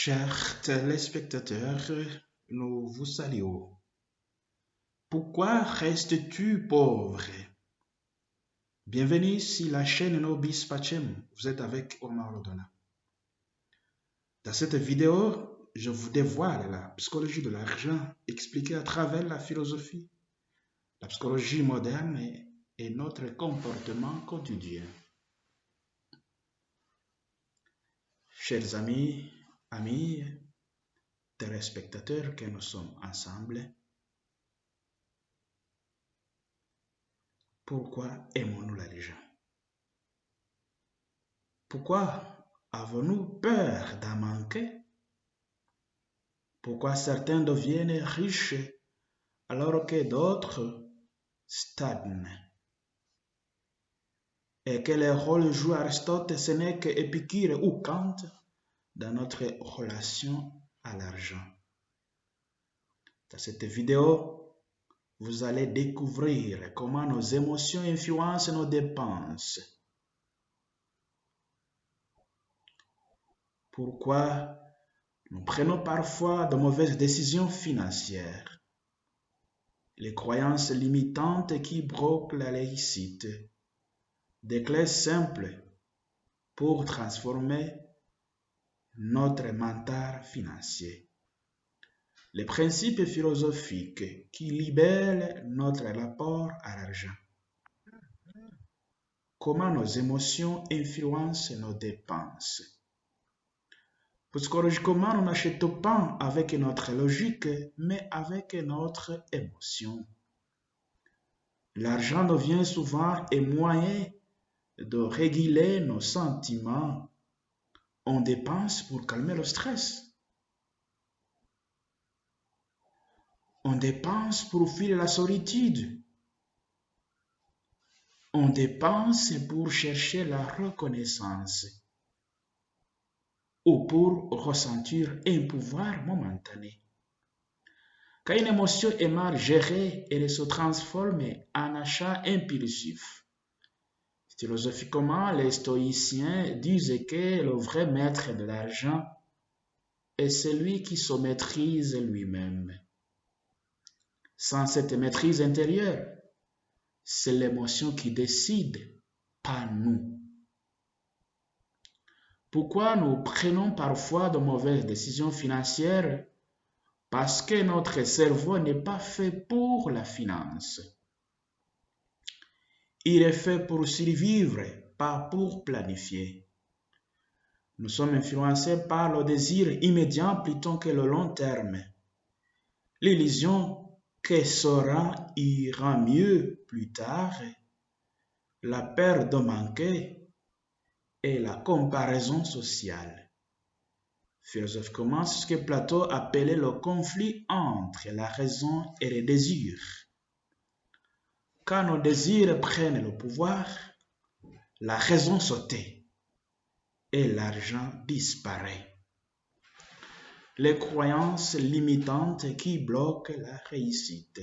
Chers téléspectateurs, nous vous saluons. Pourquoi restes-tu pauvre? Bienvenue sur la chaîne Nobis Pacem. Vous êtes avec Omar Lodona. Dans cette vidéo, je vous dévoile la psychologie de l'argent expliquée à travers la philosophie, la psychologie moderne et notre comportement quotidien. Chers amis, téléspectateurs que nous sommes ensemble, pourquoi aimons-nous l'argent? Pourquoi avons-nous peur d'en manquer? Pourquoi certains deviennent riches alors que d'autres stagnent? Et quel rôle joue Aristote, Sénèque, Épicure ou Kant dans notre relation à l'argent? Dans cette vidéo, vous allez découvrir comment nos émotions influencent nos dépenses. Pourquoi nous prenons parfois de mauvaises décisions financières. Les croyances limitantes qui bloquent la réussite. Des clés simples pour transformer notre mental financier. Les principes philosophiques qui libèrent notre rapport à l'argent. Comment nos émotions influencent nos dépenses. Psychologiquement, nous n'achetons pas avec notre logique, mais avec notre émotion. L'argent devient souvent un moyen de réguler nos sentiments. On dépense pour calmer le stress. On dépense pour fuir la solitude. On dépense pour chercher la reconnaissance ou pour ressentir un pouvoir momentané. Quand une émotion est mal gérée, elle se transforme en achat impulsif. Philosophiquement, les stoïciens disent que le vrai maître de l'argent est celui qui se maîtrise lui-même. Sans cette maîtrise intérieure, c'est l'émotion qui décide, pas nous. Pourquoi nous prenons parfois de mauvaises décisions financières? Parce que notre cerveau n'est pas fait pour la finance. Il est fait pour survivre, pas pour planifier. Nous sommes influencés par le désir immédiat plutôt que le long terme. L'illusion que ça ira mieux plus tard, la peur de manquer et la comparaison sociale. Philosophiquement, c'est ce que Platon appelait le conflit entre la raison et le désir. Quand nos désirs prennent le pouvoir, la raison se tait et l'argent disparaît. Les croyances limitantes qui bloquent la réussite.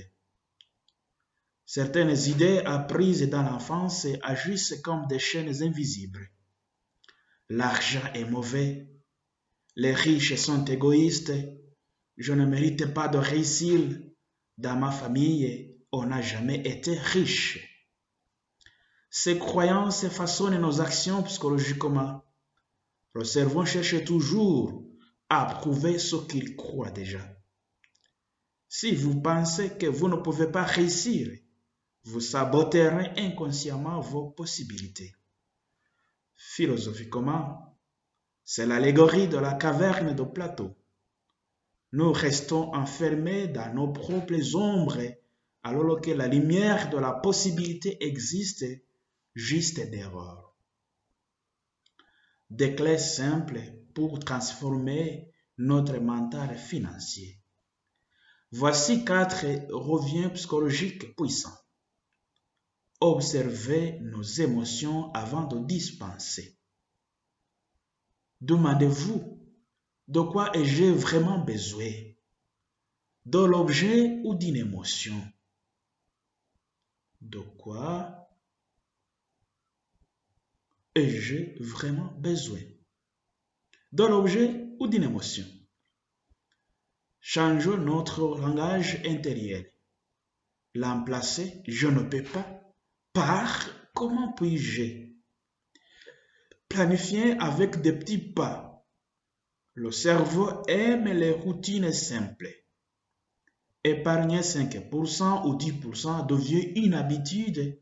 Certaines idées apprises dans l'enfance agissent comme des chaînes invisibles. L'argent est mauvais. Les riches sont égoïstes. Je ne mérite pas de réussir. Dans ma famille, on n'a jamais été riche. Ces croyances façonnent nos actions psychologiquement. Le cerveau cherche toujours à prouver ce qu'il croit déjà. Si vous pensez que vous ne pouvez pas réussir, vous saboterez inconsciemment vos possibilités. Philosophiquement, c'est l'allégorie de la caverne de Platon. Nous restons enfermés dans nos propres ombres alors que la lumière de la possibilité existe juste dehors. Des clés simples pour transformer notre mental financier. Voici 4 revues psychologiques puissants. Observez nos émotions avant de dispenser. Demandez-vous, de quoi ai-je vraiment besoin? De l'objet ou d'une émotion? De quoi ai-je vraiment besoin? De l'objet ou d'une émotion? Changeons notre langage intérieur. L'emplacer, je ne peux pas, par comment puis-je? Planifier avec des petits pas. Le cerveau aime les routines simples. Épargner 5% ou 10% devient une habitude,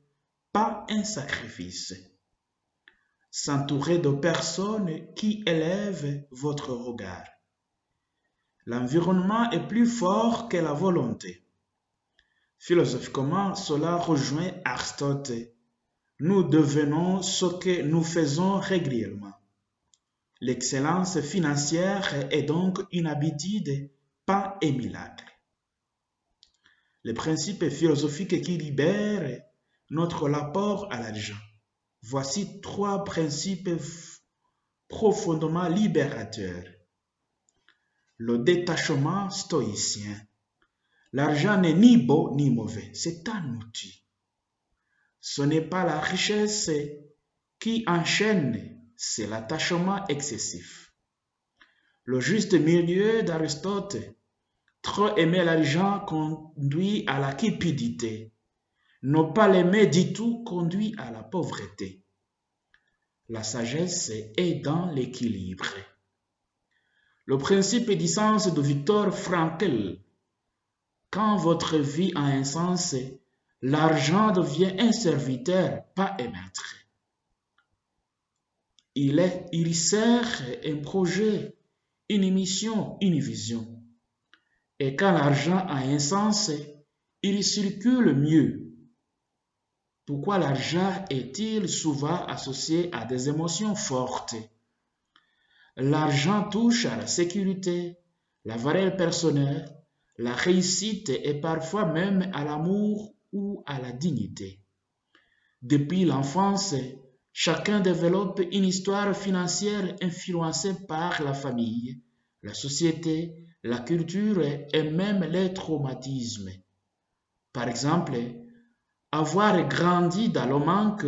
pas un sacrifice. S'entourer de personnes qui élèvent votre regard. L'environnement est plus fort que la volonté. Philosophiquement, cela rejoint Aristote. Nous devenons ce que nous faisons régulièrement. L'excellence financière est donc une habitude, pas un miracle. Les principes philosophiques qui libèrent notre rapport à l'argent. Voici 3 principes profondément libérateurs. Le détachement stoïcien. L'argent n'est ni beau ni mauvais, c'est un outil. Ce n'est pas la richesse qui enchaîne, c'est l'attachement excessif. Le juste milieu d'Aristote, trop aimer l'argent conduit à la cupidité. Ne pas l'aimer du tout conduit à la pauvreté. La sagesse est dans l'équilibre. Le principe du sens de Viktor Frankl. Quand votre vie a un sens, l'argent devient un serviteur, pas un maître. Il sert un projet, une mission, une vision. Et quand l'argent a un sens, il circule mieux. Pourquoi l'argent est-il souvent associé à des émotions fortes? L'argent touche à la sécurité, la valeur personnelle, la réussite et parfois même à l'amour ou à la dignité. Depuis l'enfance, chacun développe une histoire financière influencée par la famille, la société, la culture et même les traumatismes. Par exemple, avoir grandi dans le manque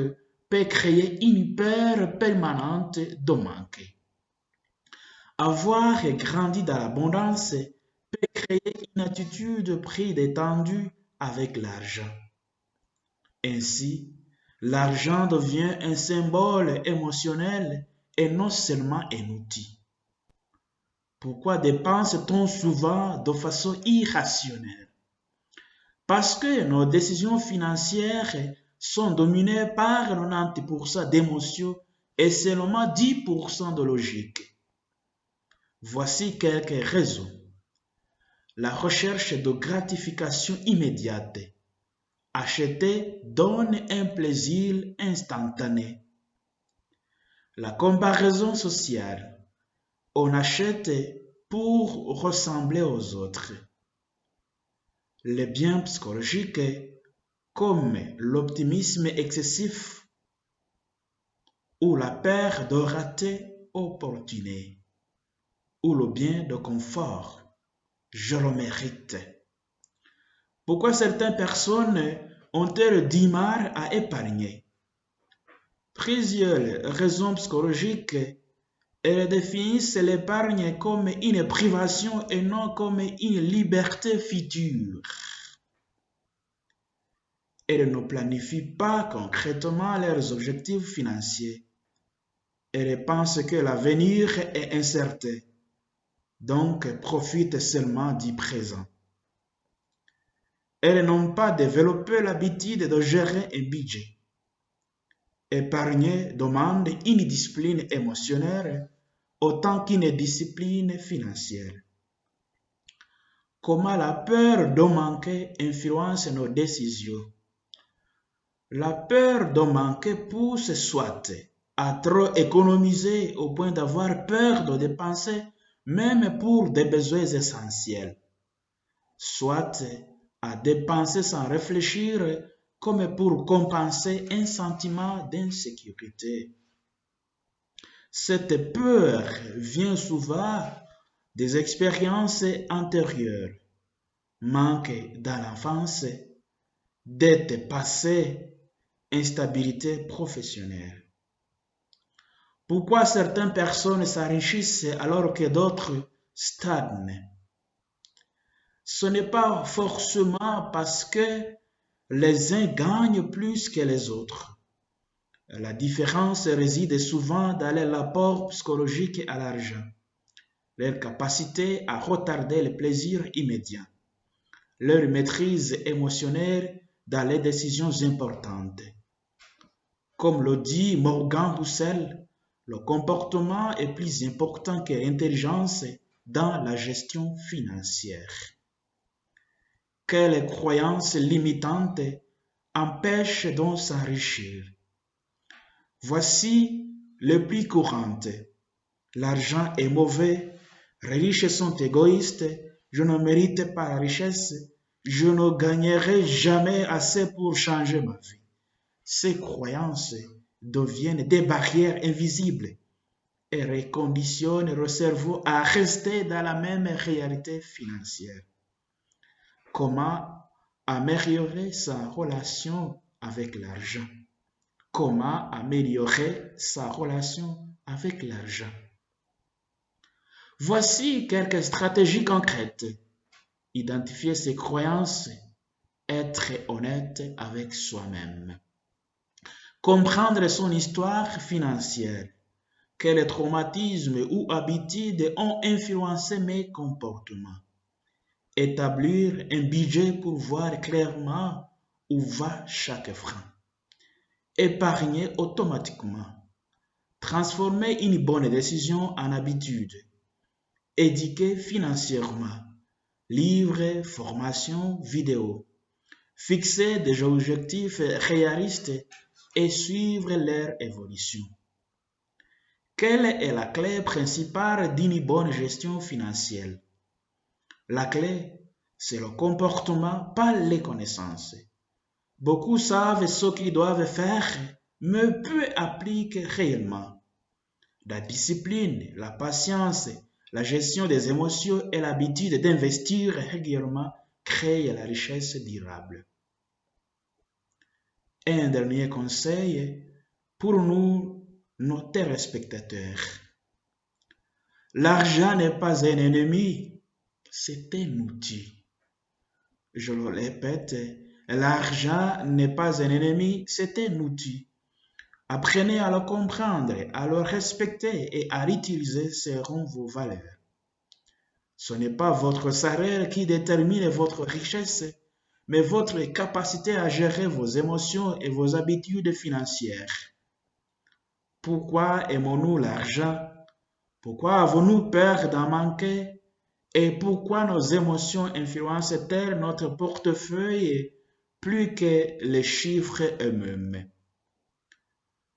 peut créer une peur permanente de manquer. Avoir grandi dans l'abondance peut créer une attitude prise détendue avec l'argent. Ainsi, l'argent devient un symbole émotionnel et non seulement un outil. Pourquoi dépense-t-on souvent de façon irrationnelle? Parce que nos décisions financières sont dominées par 90% d'émotions et seulement 10% de logique. Voici quelques raisons. La recherche de gratification immédiate. Acheter donne un plaisir instantané. La comparaison sociale. On achète pour ressembler aux autres. Les biens psychologiques comme l'optimisme excessif ou la peur de rater opportuné ou le bien de confort. Je le mérite. Pourquoi certaines personnes ont-elles du mal à épargner? Plusieurs raisons psychologiques. Elles définissent l'épargne comme une privation et non comme une liberté future. Elles ne planifient pas concrètement leurs objectifs financiers. Elles pensent que l'avenir est incertain, donc profitent seulement du présent. Elles n'ont pas développé l'habitude de gérer un budget. Épargner demande une discipline émotionnelle autant qu'une discipline financière. Comment la peur de manquer influence nos décisions? La peur de manquer pousse soit à trop économiser au point d'avoir peur de dépenser même pour des besoins essentiels, soit à dépenser sans réfléchir comme pour compenser un sentiment d'insécurité. Cette peur vient souvent des expériences antérieures, manque dans l'enfance, dettes passées, instabilité professionnelle. Pourquoi certaines personnes s'enrichissent alors que d'autres stagnent? Ce n'est pas forcément parce que les uns gagnent plus que les autres. La différence réside souvent dans l'apport psychologique à l'argent, leur capacité à retarder le plaisir immédiat, leur maîtrise émotionnelle dans les décisions importantes. Comme le dit Morgan Housel, le comportement est plus important que l'intelligence dans la gestion financière. Quelles croyances limitantes empêchent donc s'enrichir? Voici les plus courantes. L'argent est mauvais, les riches sont égoïstes, je ne mérite pas la richesse, je ne gagnerai jamais assez pour changer ma vie. Ces croyances deviennent des barrières invisibles et reconditionnent le cerveau à rester dans la même réalité financière. Comment améliorer sa relation avec l'argent? Comment améliorer sa relation avec l'argent? Voici quelques stratégies concrètes. Identifier ses croyances, être honnête avec soi-même. Comprendre son histoire financière. Quels traumatismes ou habitudes ont influencé mes comportements? Établir un budget pour voir clairement où va chaque franc. Épargner automatiquement. Transformer une bonne décision en habitude. Éduquer financièrement. Livres, formations, vidéos. Fixer des objectifs réalistes et suivre leur évolution. Quelle est la clé principale d'une bonne gestion financière? La clé, c'est le comportement, pas les connaissances. Beaucoup savent ce qu'ils doivent faire, mais peu appliquent réellement. La discipline, la patience, la gestion des émotions et l'habitude d'investir régulièrement créent la richesse durable. Un dernier conseil pour nous, nos téléspectateurs. L'argent n'est pas un ennemi, c'est un outil. Je le répète, l'argent n'est pas un ennemi, c'est un outil. Apprenez à le comprendre, à le respecter et à l'utiliser selon vos valeurs. Ce n'est pas votre salaire qui détermine votre richesse, mais votre capacité à gérer vos émotions et vos habitudes financières. Pourquoi aimons-nous l'argent? Pourquoi avons-nous peur d'en manquer? Et pourquoi nos émotions influencent-elles notre portefeuille plus que les chiffres eux-mêmes?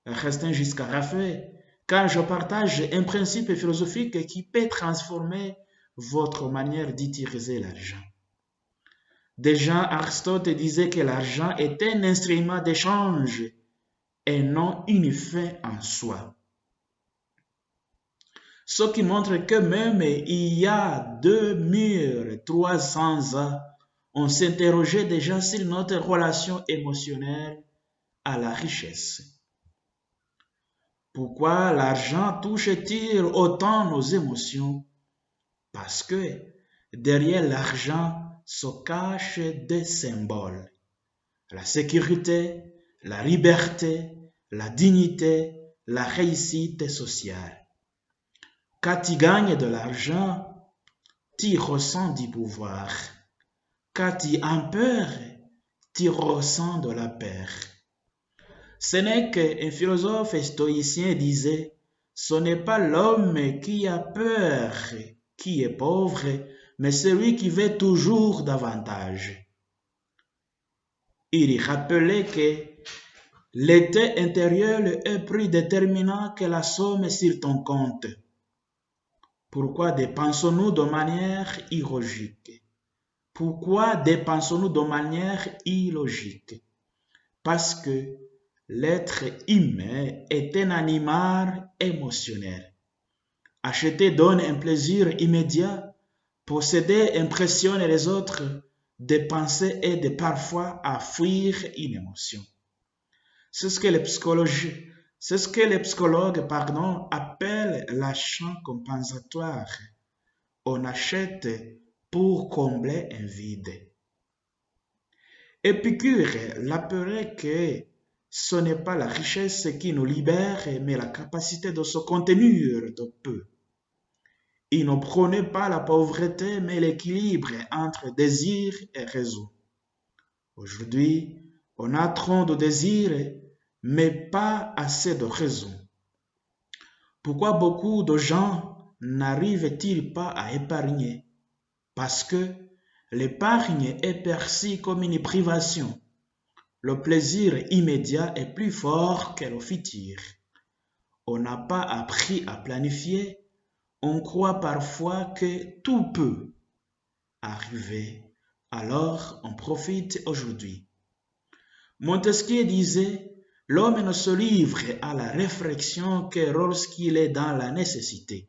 Restons jusqu'à la fin, car je partage un principe philosophique qui peut transformer votre manière d'utiliser l'argent. Déjà, Aristote disait que l'argent est un instrument d'échange et non une fin en soi. Ce qui montre que même il y a 2300 ans, on s'interrogeait déjà sur notre relation émotionnelle à la richesse. Pourquoi l'argent touche-t-il autant nos émotions? Parce que derrière l'argent se cachent des symboles. La sécurité, la liberté, la dignité, la réussite sociale. Quand tu gagnes de l'argent, tu ressens du pouvoir. Quand tu as peur, tu ressens de la peur. Sénèque, un philosophe stoïcien, disait « Ce n'est pas l'homme qui a peur qui est pauvre, mais celui qui veut toujours davantage. » Il rappelait que l'état intérieur est plus déterminant que la somme sur ton compte. Pourquoi dépensons-nous de manière illogique? Pourquoi dépensons-nous de manière illogique? Parce que l'être humain est un animal émotionnel. Acheter donne un plaisir immédiat, posséder impressionne les autres, dépenser aide parfois à fuir une émotion. C'est ce que les psychologues appellent l'achat compensatoire. On achète pour combler un vide. Épicure l'appelait que ce n'est pas la richesse qui nous libère, mais la capacité de se contenir de peu. Il ne prônait pas la pauvreté, mais l'équilibre entre désir et raison. Aujourd'hui, on a trop de désirs, mais pas assez de raison. Pourquoi beaucoup de gens n'arrivent-ils pas à épargner? Parce que l'épargne est perçue comme une privation. Le plaisir immédiat est plus fort que le futur. On n'a pas appris à planifier. On croit parfois que tout peut arriver. Alors, on profite aujourd'hui. Montesquieu disait, l'homme ne se livre à la réflexion que lorsqu'il est dans la nécessité.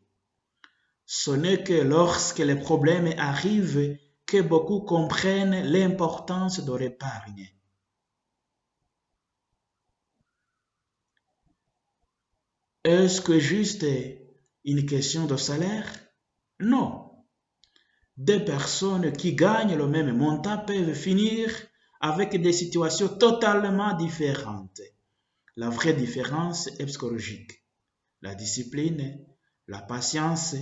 Ce n'est que lorsque les problèmes arrivent que beaucoup comprennent l'importance de l'épargne. Est-ce que juste une question de salaire? Non. Deux personnes qui gagnent le même montant peuvent finir avec des situations totalement différentes. La vraie différence est psychologique. La discipline, la patience,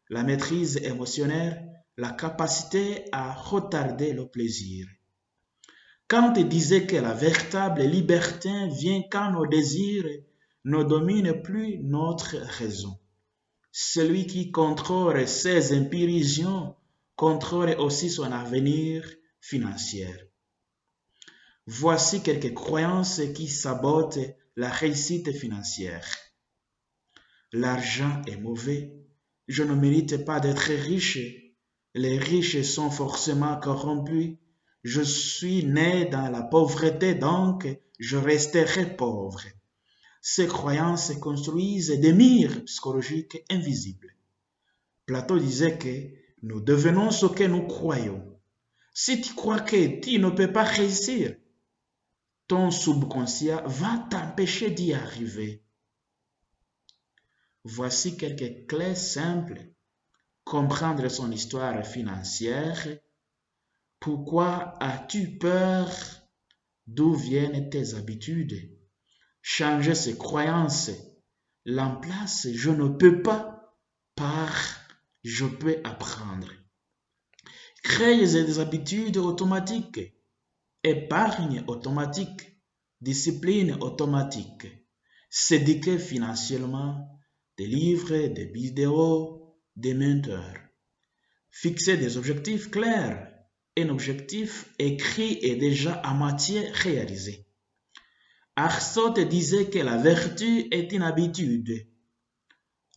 la maîtrise émotionnelle, la capacité à retarder le plaisir. Kant disait que la véritable liberté vient quand nos désirs ne dominent plus notre raison. Celui qui contrôle ses impulsions contrôle aussi son avenir financier. Voici quelques croyances qui sabotent la réussite financière. L'argent est mauvais. Je ne mérite pas d'être riche. Les riches sont forcément corrompus. Je suis né dans la pauvreté, donc je resterai pauvre. Ces croyances construisent des murs psychologiques invisibles. Platon disait que nous devenons ce que nous croyons. Si tu crois que tu ne peux pas réussir, ton subconscient va t'empêcher d'y arriver. Voici quelques clés simples. Comprendre son histoire financière. Pourquoi as-tu peur? D'où viennent tes habitudes? Changer ses croyances. L'emplace je ne peux pas par je peux apprendre. Créer des habitudes automatiques. Épargne automatique. Discipline automatique. S'éduquer financièrement. Des livres, des vidéos, des mentors. Fixer des objectifs clairs. Un objectif écrit est déjà à moitié réalisé. Aristote disait que la vertu est une habitude.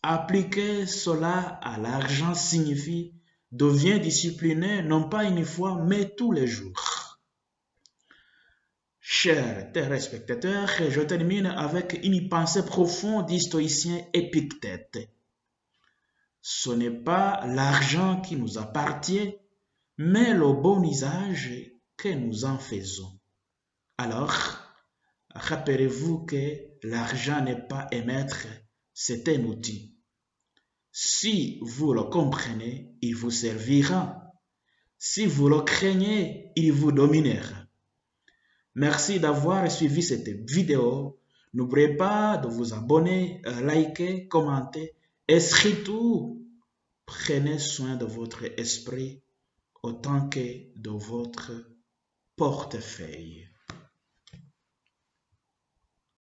Appliquer cela à l'argent signifie deviens discipliné non pas une fois mais tous les jours. Chers téléspectateurs, je termine avec une pensée profonde du stoïcien Épictète. Ce n'est pas l'argent qui nous appartient, mais le bon usage que nous en faisons. Alors, rappelez-vous que l'argent n'est pas un maître, c'est un outil. Si vous le comprenez, il vous servira. Si vous le craignez, il vous dominera. Merci d'avoir suivi cette vidéo. N'oubliez pas de vous abonner, liker, commenter et surtout, prenez soin de votre esprit autant que de votre portefeuille.